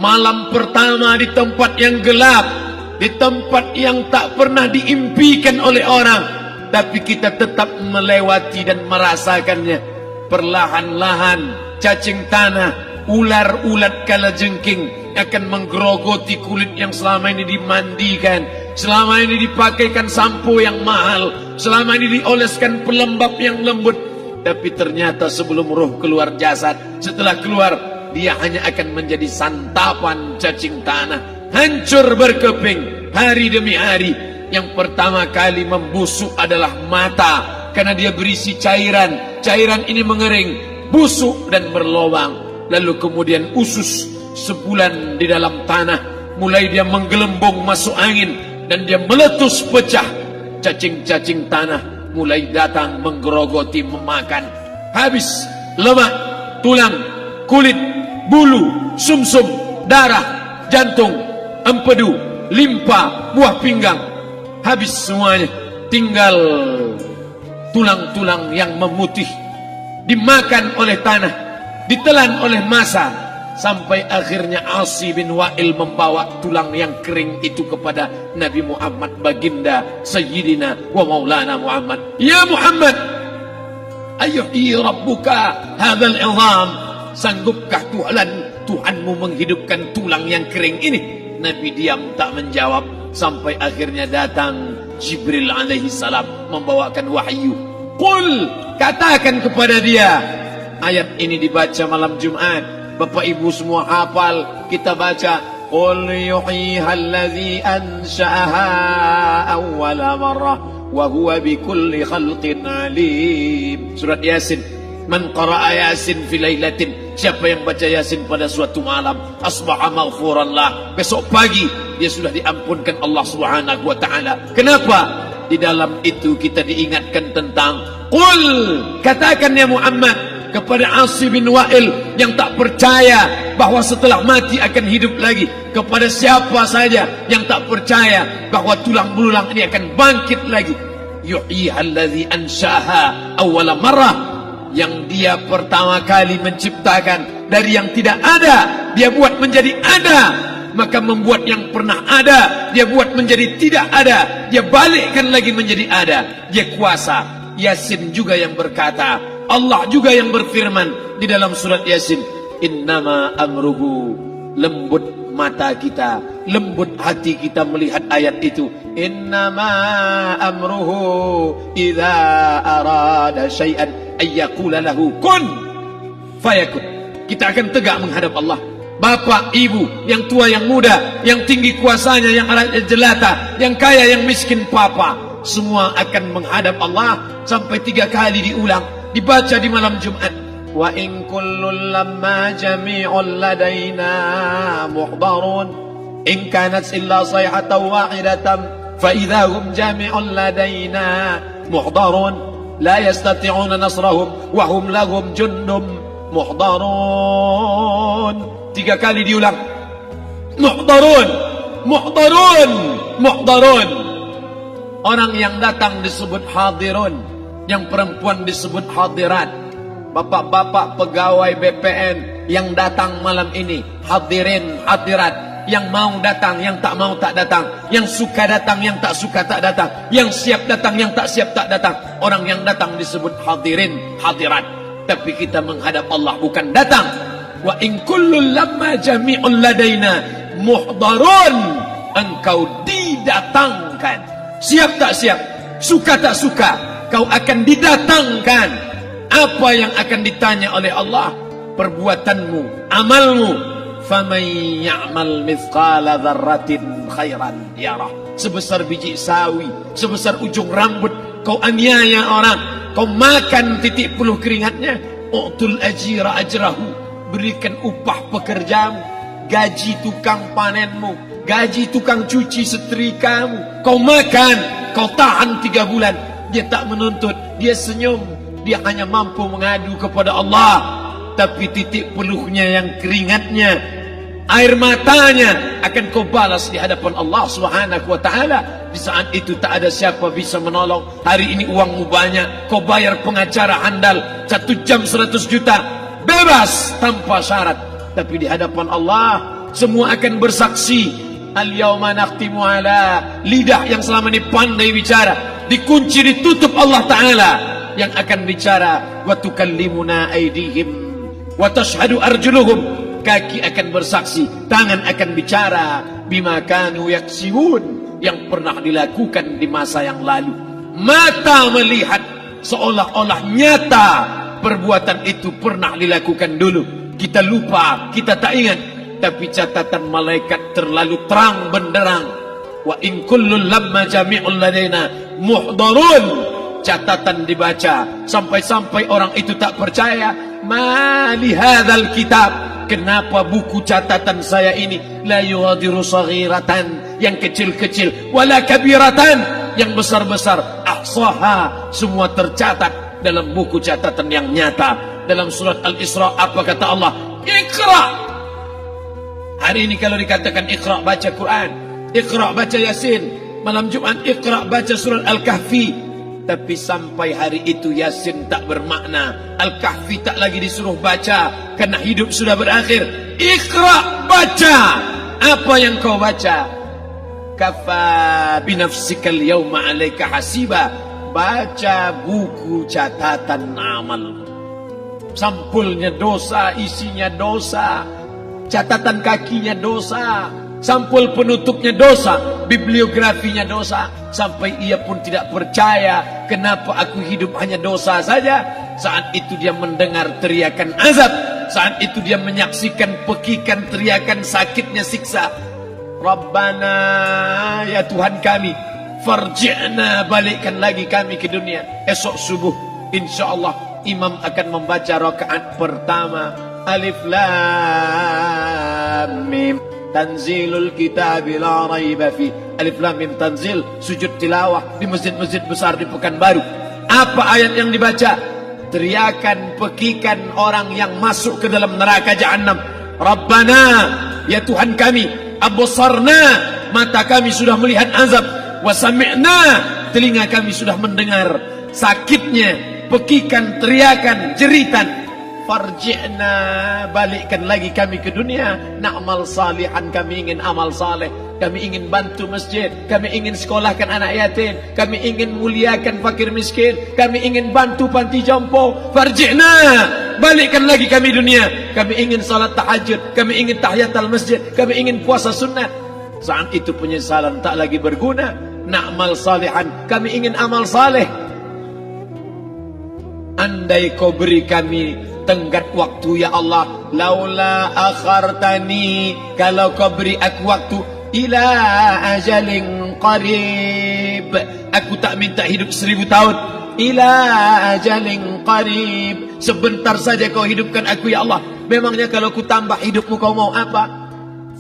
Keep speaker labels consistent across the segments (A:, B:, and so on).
A: Malam pertama di tempat yang gelap, di tempat yang tak pernah diimpikan oleh orang, tapi kita tetap melewati dan merasakannya. Perlahan-lahan cacing tanah, ular-ulat kalajengking akan menggerogoti kulit yang selama ini dimandikan, selama ini dipakaikan sampo yang mahal, selama ini dioleskan pelembab yang lembut. Tapi ternyata sebelum roh keluar jasad, setelah keluar, dia hanya akan menjadi santapan cacing tanah, hancur berkeping hari demi hari. Yang pertama kali membusuk adalah mata, karena dia berisi cairan. Cairan ini mengering, busuk dan berlubang. Lalu kemudian usus sebulan di dalam tanah, mulai dia menggelembung masuk angin dan dia meletus pecah. Cacing-cacing tanah mulai datang menggerogoti, memakan. Habis lemak, tulang, kulit, bulu, sumsum, darah, jantung, empedu, limpa, buah pinggang. Habis semuanya, tinggal tulang-tulang yang memutih, dimakan oleh tanah, ditelan oleh massa, sampai akhirnya Asi bin Wa'il membawa tulang yang kering itu kepada Nabi Muhammad, baginda Sayyidina wa Maulana Muhammad. Ya Muhammad, ayyuhi rabbuka hadzal izam, sanggupkah Tuhanmu menghidupkan tulang yang kering ini? Nabi diam tak menjawab, sampai akhirnya datang Jibril alaihi salam membawakan wahyu. Qul, katakan kepada dia. Ayat ini dibaca malam Jumat. Bapak Ibu semua hafal, kita baca. Qul yuhyiha allazi ansha'aha awwala marrah wa huwa bikulli khalqin alim. Surat Yasin. Man qara'a Yasin fi lailatin, siapa yang baca Yasin pada suatu malam, asbaha maghfuran lah, besok pagi dia sudah diampunkan Allah Subhanahu wa taala. Kenapa? Di dalam itu kita diingatkan tentang qul, katakan ya Muhammad kepada Asi bin Wa'il yang tak percaya bahwa setelah mati akan hidup lagi, kepada siapa saja yang tak percaya bahwa tulang belulang ini akan bangkit lagi. Yuhyiha allazi ansha'aha awwala marrah, yang dia pertama kali menciptakan dari yang tidak ada, dia buat menjadi ada. Maka membuat yang pernah ada, dia buat menjadi tidak ada, dia balikkan lagi menjadi ada. Dia kuasa. Yasin juga yang berkata, Allah juga yang berfirman di dalam surat Yasin, innama amruhu, lembut mata kita, lembut hati kita melihat ayat itu. Innama amruhu idza arada syai'an ayyaqula lahu kun fayakun. Kita akan tegak menghadap Allah. Bapak, ibu, yang tua, yang muda, yang tinggi kuasanya, yang jelata, yang kaya, yang miskin, papa, semua akan menghadap Allah. Sampai 3 kali diulang, dibaca di malam Jumat. Wa in kullun lamma jami'un ladaina muhdarun in kanat illa sayhatan wahidatan fa idza hum jami'un ladaina muhdarun la yastati'una nasrahum wa hum lahum jundum muhdarun. 3 kali diulang. Muhdarun, muhdarun, muhdarun. Orang yang datang disebut hadirun, yang perempuan disebut hadirat. Bapak-bapak pegawai BPN yang datang malam ini, hadirin, hadirat. Yang mau datang, yang tak mau tak datang, yang suka datang, yang tak suka tak datang, yang siap datang, yang tak siap tak datang. Orang yang datang disebut hadirin, hadirat. Tapi kita menghadap Allah bukan datang. Wa in kullun lamma jami'un ladaina muhdarun, engkau didatangkan. Siap tak siap, suka tak suka, kau akan didatangkan. Apa yang akan ditanya oleh Allah? Perbuatanmu, amalmu. Faman ya'mal mithqala dzarratin khairan yarah. Sebesar biji sawi, sebesar ujung rambut, kau aniaya orang, kau makan titik puluh keringatnya. U'tul ajira ajrahu, berikan upah pekerjamu, gaji tukang panenmu, gaji tukang cuci setrikamu. Kau makan, kau tahan 3 bulan, dia tak menuntut, dia senyum, dia hanya mampu mengadu kepada Allah. Tapi titik peluhnya yang keringatnya, air matanya akan kau balas di hadapan Allah Subhanahu wa taala. Di saat itu tak ada siapa bisa menolong. Hari ini uangmu banyak, kau bayar pengacara handal 1 jam 100 juta, bebas tanpa syarat. Tapi di hadapan Allah semua akan bersaksi. Al-yawma nakhtimu ala, lidah yang selama ini pandai bicara dikunci, ditutup Allah Ta'ala yang akan bicara. Wa tukallimuna aydihim wa tashhadu arjuluhum, kaki akan bersaksi, tangan akan bicara. Bima kanu yaksibun, yang pernah dilakukan di masa yang lalu. Mata melihat seolah-olah nyata perbuatan itu pernah dilakukan dulu. Kita lupa, kita tak ingat, tapi catatan malaikat terlalu terang benderang. Wa in kullun lamma jami'un ladaina muhdarun, catatan dibaca sampai-sampai orang itu tak percaya. Ma li hadzal kitab, kenapa buku catatan saya ini la yughadiru saghiratan, yang kecil-kecil, wala kabiratan, yang besar-besar, ahsaha, semua tercatat dalam buku catatan yang nyata. Dalam surat Al-Isra apa kata Allah? Iqra. Hari ini kalau dikatakan Iqra baca Quran, Iqra baca Yasin, malam Jumat Iqra baca surat Al-Kahfi, tapi sampai hari itu Yasin tak bermakna, Al-Kahfi tak lagi disuruh baca karena hidup sudah berakhir. Iqra, baca. Apa yang kau baca? Kafa binafsikal yawma alaika hasiba, baca buku catatan amal. Sampulnya dosa, isinya dosa, catatan kakinya dosa, sampul penutupnya dosa, bibliografinya dosa. Sampai ia pun tidak percaya, kenapa aku hidup hanya dosa saja. Saat itu dia mendengar teriakan azab, saat itu dia menyaksikan pekikan teriakan sakitnya siksa. Rabbana, ya Tuhan kami, farji'na, balikkan lagi kami ke dunia. Esok subuh insyaallah imam akan membaca rakaat pertama. Alif Lam Mim, tanzilul kitab la raiba fi. Alif Lam Mim tanzil, sujud tilawah di masjid-masjid besar di Pekanbaru. Apa ayat yang dibaca? Teriakan pekikan orang yang masuk ke dalam neraka jahanam. Rabbana, ya Tuhan kami, absarna, mata kami sudah melihat azab, wa sami'na, telinga kami sudah mendengar sakitnya pekikan, teriakan, jeritan. Farji'na, balikkan lagi kami ke dunia. Na'mal salihan, kami ingin amal saleh, kami ingin bantu masjid, kami ingin sekolahkan anak yatim, kami ingin muliakan fakir miskin, kami ingin bantu panti jompo. Farji'na, balikkan lagi kami dunia. Kami ingin salat tahajud, kami ingin tahiyatul masjid, kami ingin puasa sunnah. Saat itu penyesalan tak lagi berguna. Na'mal salihan, kami ingin amal saleh. Andai kau beri kami tenggat waktu ya Allah, laula akhartani, kalau kau beri aku waktu, ila ajalin qarib, aku tak minta hidup 1000 tahun. Ila ajalin qarib, sebentar saja kau hidupkan aku ya Allah. Memangnya kalau ku tambah hidupmu kau mau apa?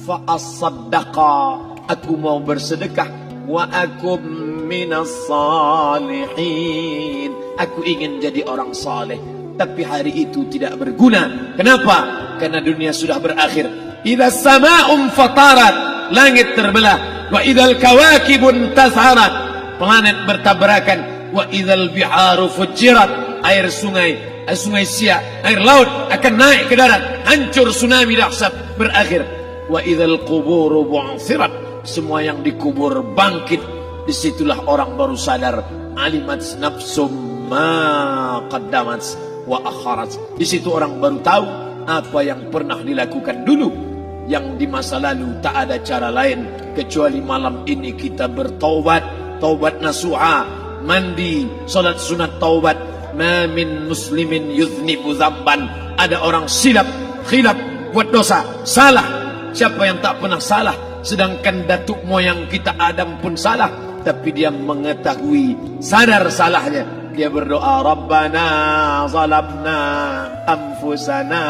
A: Fa as-saddaqa, aku mau bersedekah. Wa akum minas salihin, aku ingin jadi orang saleh. Tapi hari itu tidak berguna. Kenapa? Karena dunia sudah berakhir. Idza sama'un fatarat, langit terbelah. Wa idzal kawakibun tasarat, planet bertabrakan. Wa idzal biharu fujirat, air sungai Siak, air laut akan naik ke darat, hancur tsunami dahsyat berakhir. Wa idzal quburu bu'sirat, semua yang dikubur bangkit. Disitulah orang baru sadar, alimat nafsum ma qaddamat wa akharat. Di situ orang baru tahu apa yang pernah dilakukan dulu, yang di masa lalu tak ada cara lain kecuali malam ini kita bertaubat, taubat nasuha, mandi, salat sunat taubat. Ma min muslimin yuznibu dzamban, ada orang silap, khilaf, buat dosa, salah. Siapa yang tak pernah salah? Sedangkan datuk moyang kita Adam pun salah, tapi dia mengetahui, sadar salahnya. Dia berdoa, Rabbana zalamna anfusana,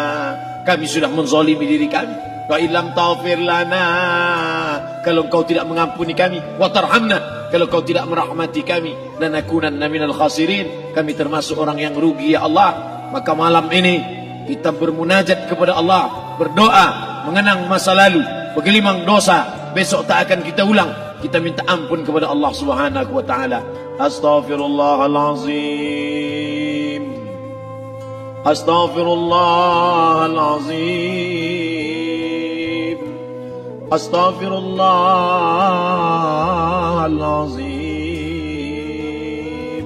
A: kami sudah menzalimi diri kami. Wa illam taghfir lana, kalau engkau tidak mengampuni kami. Wa tarhamna, kalau engkau tidak merahmati kami. Lanakunanna minal khasirin, kami termasuk orang yang rugi ya Allah. Maka malam ini kita bermunajat kepada Allah, berdoa, mengenang masa lalu, bergelimang dosa, besok tak akan kita ulang. Kita minta ampun kepada Allah Subhanahu wa taala. Astaghfirullahalazim, astaghfirullahalazim, Astaghfirullahalazim.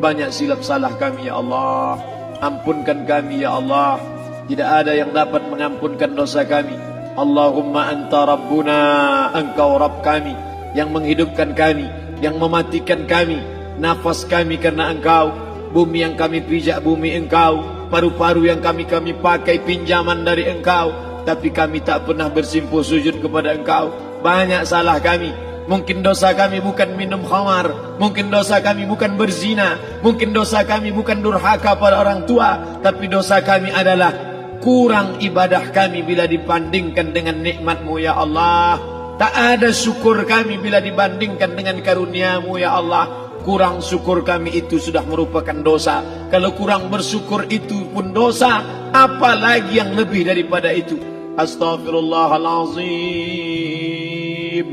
A: Banyak silap salah kami ya Allah, ampunkan kami ya Allah. Tidak ada yang dapat mengampunkan dosa kami. Allahumma anta rabbuna, engkau Rabb kami, yang menghidupkan kami, yang mematikan kami. Nafas kami karena engkau, bumi yang kami pijak bumi engkau, paru-paru yang kami pakai pinjaman dari engkau. Tapi kami tak pernah bersimpuh sujud kepada engkau. Banyak salah kami. Mungkin dosa kami bukan minum khamar, mungkin dosa kami bukan berzina, mungkin dosa kami bukan durhaka pada orang tua, tapi dosa kami adalah kurang ibadah kami bila dibandingkan dengan nikmat-Mu ya Allah. Tak ada syukur kami bila dibandingkan dengan karunia-Mu ya Allah. Kurang syukur kami itu sudah merupakan dosa. Kalau kurang bersyukur itu pun dosa, apalagi yang lebih daripada itu. Astaghfirullahalazim.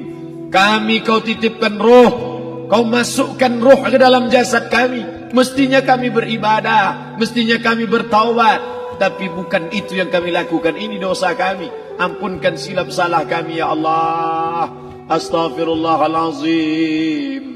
A: Kami kau titipkan roh, kau masukkan roh ke dalam jasad kami. Mestinya kami beribadah, mestinya kami bertaubat, tapi bukan itu yang kami lakukan. Ini dosa kami. Ampunkan silap salah kami ya Allah. Astaghfirullahalazim.